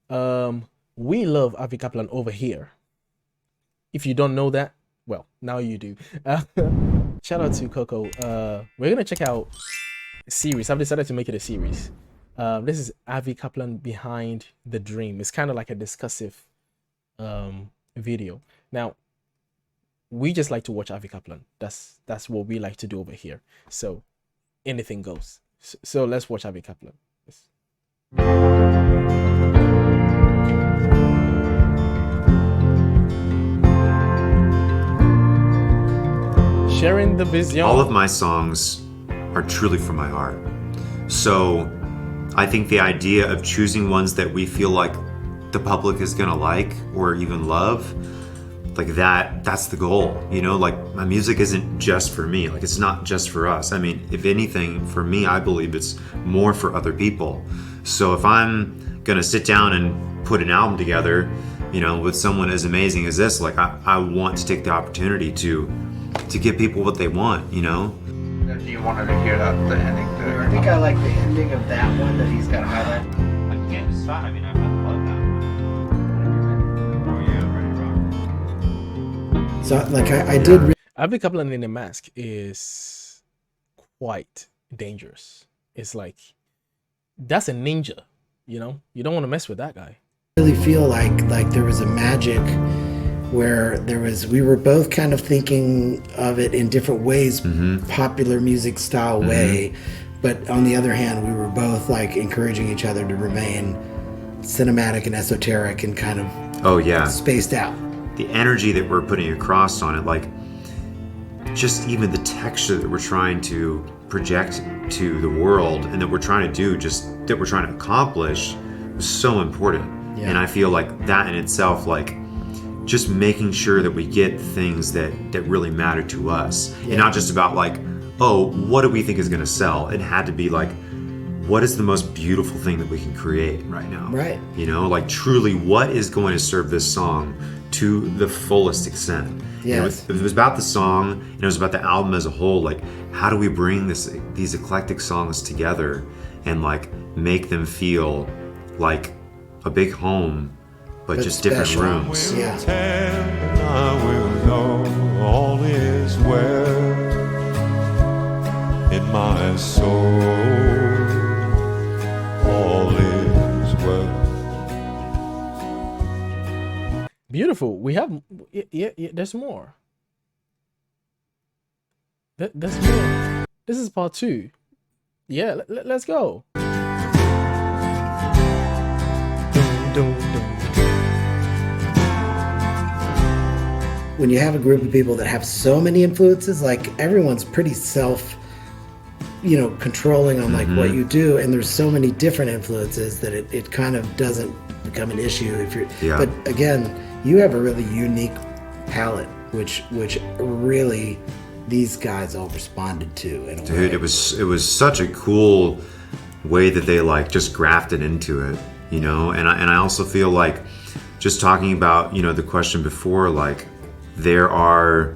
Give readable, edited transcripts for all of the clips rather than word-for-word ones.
We love Avi Kaplan over here. If you don't know that, well, now you do. Shout out to Coco. We're gonna check out a series. I've decided to make it a series. This is Avi Kaplan Behind the Dream. It's kind of like a discussive video. Now, we just like to watch Avi Kaplan. That's what we like to do over here. So anything goes. So let's watch Avi Kaplan. Yes. Sharing the vision. All of my songs are truly from my heart. So I think the idea of choosing ones that we feel like the public is gonna like or even love, like that's the goal, you know? Like my music isn't just for me, like it's not just for us. I mean, if anything, for me, I believe it's more for other people. So if I'm gonna sit down and put an album together, you know, with someone as amazing as this, like I want to take the opportunity to give people what they want, you know? Do you want to hear that, the ending? I think I like the ending of that one that he's got highlighted. I can't decide. I mean, I love that one. Oh yeah, ready, rock. So like I did. Avi Kaplan in a mask is quite dangerous. It's like that's a ninja, you know. You don't want to mess with that guy. Really feel like there was a magic where we were both kind of thinking of it in different ways, popular music style way, but on the other hand we were both like encouraging each other to remain cinematic and esoteric and kind of spaced out. The energy that we're putting across on it, like just even the texture that we're trying to project to the world and that we're trying to do, just that we're trying to accomplish, was so important. And I feel like that in itself, like just making sure that we get things that really matter to us, and not just about like, oh, what do we think is going to sell? It had to be like, what is the most beautiful thing that we can create right now? Right. You know, like truly, what is going to serve this song to the fullest extent? Yes. It was about the song, and it was about the album as a whole. Like, how do we bring these eclectic songs together and like make them feel like a big home, but just different rooms. Yeah. And I will know all is well in my soul. All is well. Beautiful. We have there's more. There's more. This is part 2. Yeah, let's go. When you have a group of people that have so many influences, like everyone's pretty controlling on like what you do, and there's so many different influences that it kind of doesn't become an issue if you're. But again, you have a really unique palette, which really these guys all responded to. In a way. Dude, it was such a cool way that they like just grafted into it, you know. And I also feel like just talking about, you know, the question before, like there are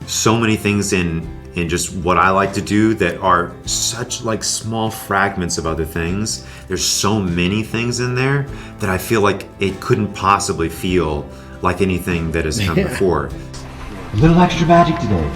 so many things in just what I like to do that are such like small fragments of other things. There's so many things in there that I feel like it couldn't possibly feel like anything that has come before. A little extra magic today.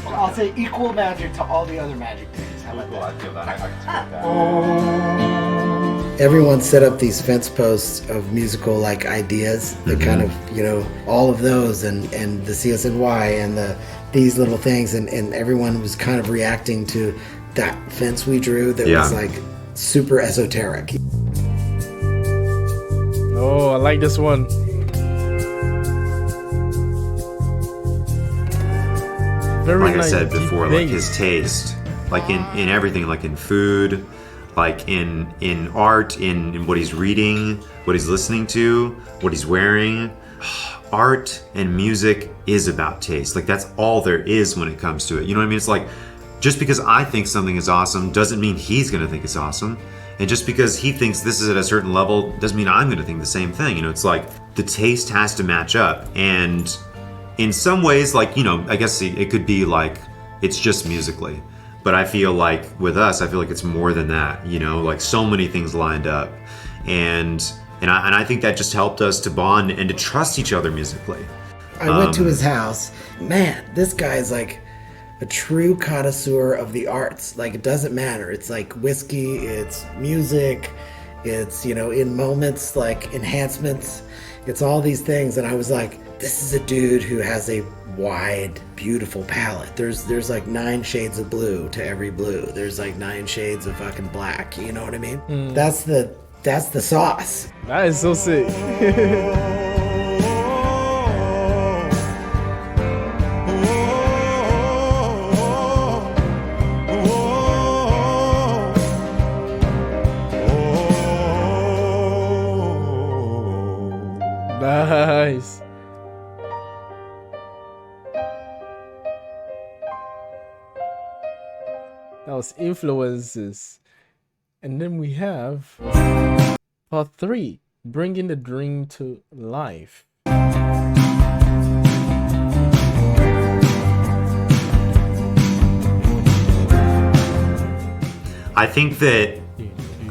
I'll say equal magic to all the other magic days. How about that? I feel that. I can support that. Everyone set up these fence posts of musical like ideas that kind of, you know, all of those and the CSNY and these little things, and everyone was kind of reacting to that fence we drew that was like super esoteric. Oh, I like this one. Very Like nice, I said before, deep like bass. his taste, like in everything, like in food, like in art, in what he's reading, what he's listening to, what he's wearing. Art and music is about taste. Like that's all there is when it comes to it. You know what I mean? It's like, just because I think something is awesome doesn't mean he's gonna think it's awesome. And just because he thinks this is at a certain level doesn't mean I'm gonna think the same thing. You know, it's like the taste has to match up. And in some ways, like, you know, I guess it could be like, it's just musically. But I feel like with us, I feel like it's more than that, you know, like so many things lined up. and I think that just helped us to bond and to trust each other musically. I went to his house. Man, this guy's like a true connoisseur of the arts. Like, it doesn't matter. It's like whiskey, it's music, it's, you know, in moments, like enhancements. It's all these things. And I was like, this is a dude who has a wide, beautiful palette. There's like 9 shades of blue to every blue. There's like 9 shades of fucking black. You know what I mean? That's the sauce. That is so sick. Nice. That was influences. And then we have part 3, bringing the dream to life. I think that,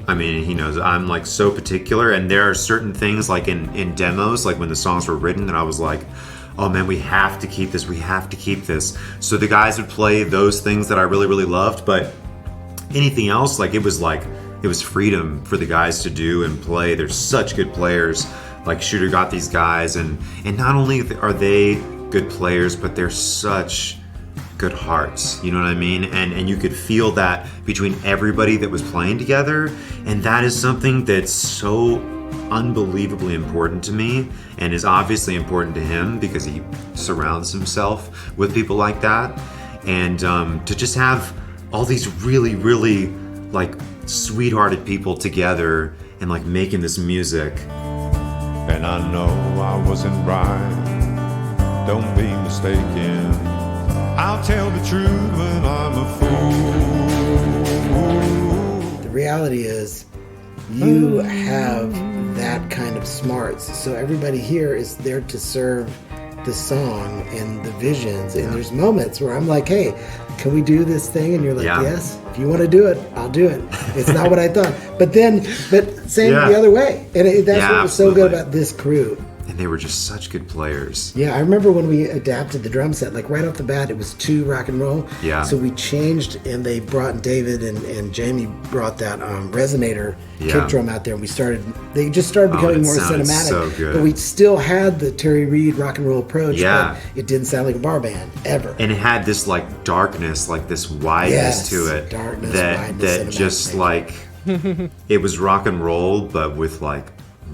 I mean, he knows I'm like so particular, and there are certain things like in demos, like when the songs were written, that I was like, oh man, we have to keep this, we have to keep this. So the guys would play those things that I really, really loved, but anything else, like it was freedom for the guys to do and play. They're such good players. Like Shooter got these guys, and not only are they good players, but they're such good hearts, you know what I mean? And you could feel that between everybody that was playing together, and that is something that's so unbelievably important to me, and is obviously important to him because he surrounds himself with people like that. And to just have all these really, really like sweethearted people together and like making this music. And I know I wasn't right, don't be mistaken, I'll tell the truth when I'm a fool. The reality is, you have that kind of smarts. So everybody here is there to serve the song and the visions. And there's moments where I'm like, hey, can we do this thing? And you're like, yes, if you want to do it, I'll do it. It's not what I thought. But same the other way. And that's what was so good about this crew. And they were just such good players. Yeah, I remember when we adapted the drum set, like right off the bat, it was 2 rock and roll. Yeah. So we changed, and they brought, David and Jamie brought that resonator kick drum out there, and they just started becoming more cinematic. So good. But we still had the Terry Reid rock and roll approach, but it didn't sound like a bar band, ever. And it had this like darkness, like this wideness to it. Darkness, that just like, it was rock and roll, but with like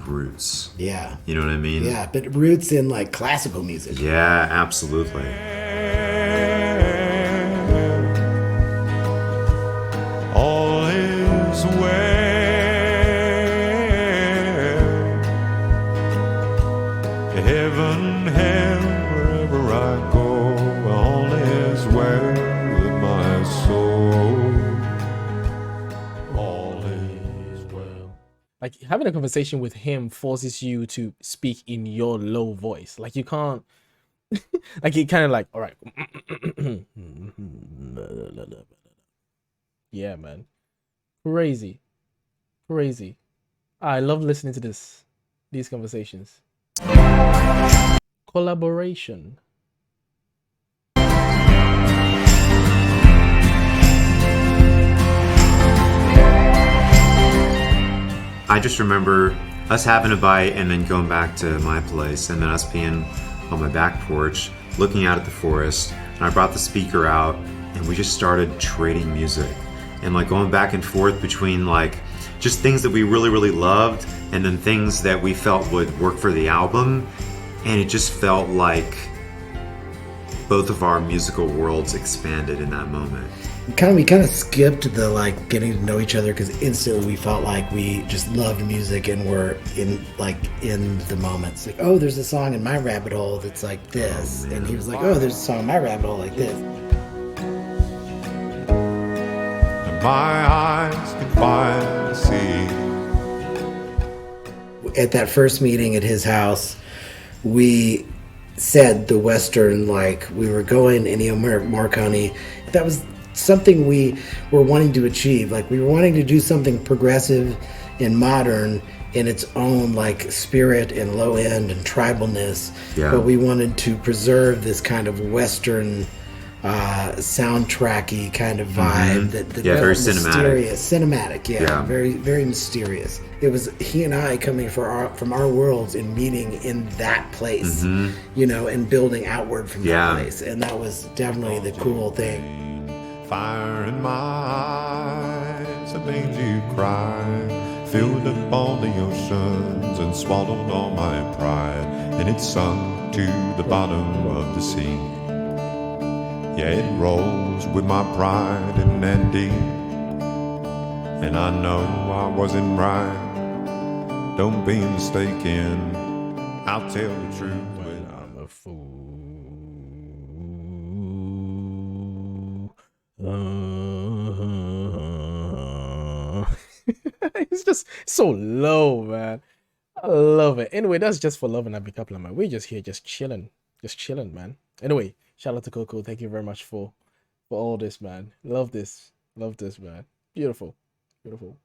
roots. Yeah. You know what I mean? Yeah, but roots in like classical music. Yeah, absolutely. All is well. Heaven, hell, wherever I go, all is well with my soul. All is well. Like, having a conversation with him forces you to speak in your low voice. Like, you can't like, you kind of like, all right. Yeah, man. Crazy. I love listening to these conversations. Collaboration. I just remember us having a bite and then going back to my place, and then us being on my back porch looking out at the forest, and I brought the speaker out and we just started trading music and like going back and forth between like just things that we really, really loved and then things that we felt would work for the album. And it just felt like both of our musical worlds expanded in that moment. We kind of skipped the like getting to know each other, because instantly we felt like we just loved music and were in the moments. Like, oh, there's a song in my rabbit hole that's like this, and he was like, oh, there's a song in my rabbit hole like this. And my eyes can finally see. At that first meeting at his house, we said the Western, like we were going Ennio Morricone. That was something we were wanting to achieve. Like we were wanting to do something progressive in modern in its own like spirit and low end and tribalness. Yeah. But we wanted to preserve this kind of Western soundtracky kind of vibe that Yeah, very mysterious, cinematic, Yeah. very very mysterious. It was he and I coming from our worlds and meeting in that place, you know, and building outward from Yeah. that place, and that was definitely the cool thing. Fire in my eyes that made you cry, filled up all the oceans and swallowed all my pride, and it sunk to the bottom of the sea. Yeah, it rolls with my pride in that deep, and I know I wasn't right. Don't be mistaken, I'll tell the truth when I'm a fool. It's just so low, man. I love it. Anyway, that's just for love and Avi Kaplan, man. We're just here, just chilling, man. Anyway, shout out to Coco. Thank you very much for all this, man. Love this, man. Beautiful, beautiful.